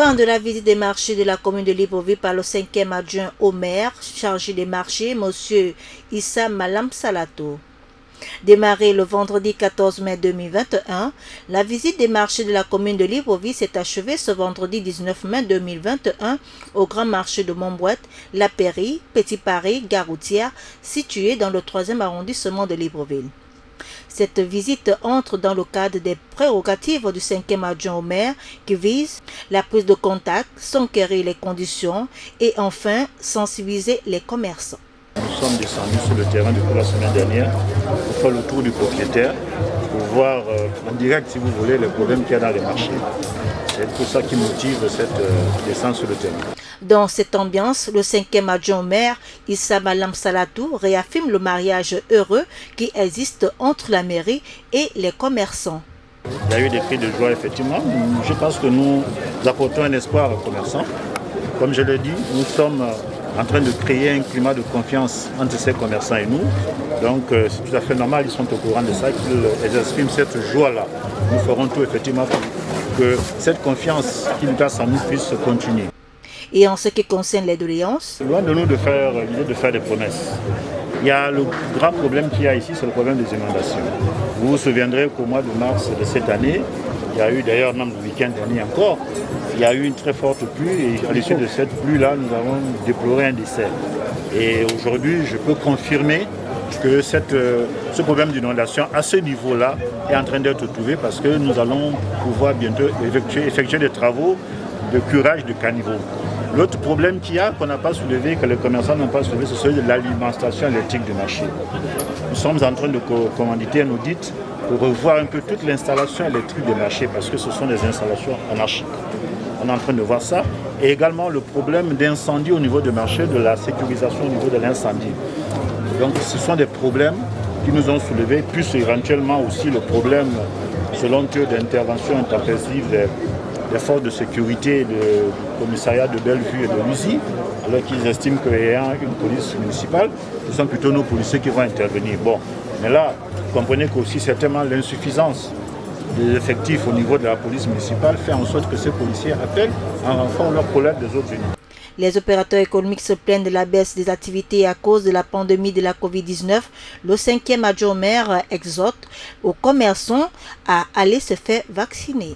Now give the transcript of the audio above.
Fin de la visite des marchés de la commune de Libreville par le 5e adjoint au maire chargé des marchés, M. Issa Malam Salato. Démarrée le vendredi 14 mai 2021, la visite des marchés de la commune de Libreville s'est achevée ce vendredi 19 mai 2021 au grand marché de Montbouette, La Pairie, Petit Paris, Gare-Routière, situé dans le 3e arrondissement de Libreville. Cette visite entre dans le cadre des prérogatives du 5e adjoint au maire qui vise la prise de contact, s'enquérir les conditions et enfin sensibiliser les commerçants. Nous sommes descendus sur le terrain depuis la semaine dernière pour faire le tour du propriétaire, pour voir en direct, si vous voulez, les problèmes qu'il y a dans les marchés. C'est tout ça qui motive cette descente sur le terrain. Dans cette ambiance, le 5e adjoint au maire, Issa Malam Salatou, réaffirme le mariage heureux qui existe entre la mairie et les commerçants. Il y a eu des cris de joie, effectivement. Je pense que nous apportons un espoir aux commerçants. Comme je l'ai dit, nous sommes en train de créer un climat de confiance entre ces commerçants et nous. Donc c'est tout à fait normal, ils sont au courant de ça, qu'ils expriment cette joie-là. Nous ferons tout effectivement pour que cette confiance qu'ils placent en nous puisse continuer. Et en ce qui concerne les doléances, loin de nous de faire l'idée de faire des promesses. Il y a le grand problème qu'il y a ici, c'est le problème des inondations. Vous vous souviendrez qu'au mois de mars de cette année, il y a eu d'ailleurs même le week-end dernier encore, il y a eu une très forte pluie et à l'issue de cette pluie-là, nous avons déploré un décès. Et aujourd'hui, je peux confirmer que ce problème d'inondation à ce niveau-là est en train d'être trouvé parce que nous allons pouvoir bientôt effectuer des travaux de curage de caniveaux. L'autre problème qu'il y a, qu'on n'a pas soulevé, que les commerçants n'ont pas soulevé, c'est celui de l'alimentation électrique du marché. Nous sommes en train de commanditer un audit pour revoir un peu toute l'installation électrique des marchés parce que ce sont des installations anarchiques. On est en train de voir ça. Et également le problème d'incendie au niveau du marché, de la sécurisation au niveau de l'incendie. Donc ce sont des problèmes qui nous ont soulevés, plus éventuellement aussi le problème, selon eux, d'intervention intempestive des forces de sécurité du commissariat de Bellevue et de Lusy, alors qu'ils estiment qu'ayant une police municipale, ce sont plutôt nos policiers qui vont intervenir. Bon, mais là, vous comprenez qu'aussi certainement l'insuffisance des effectifs au niveau de la police municipale fait en sorte que ces policiers appellent en renfort leurs collègues des autres unités. Les opérateurs économiques se plaignent de la baisse des activités à cause de la pandémie de la Covid-19. Le 5e adjoint au maire exhorte aux commerçants à aller se faire vacciner.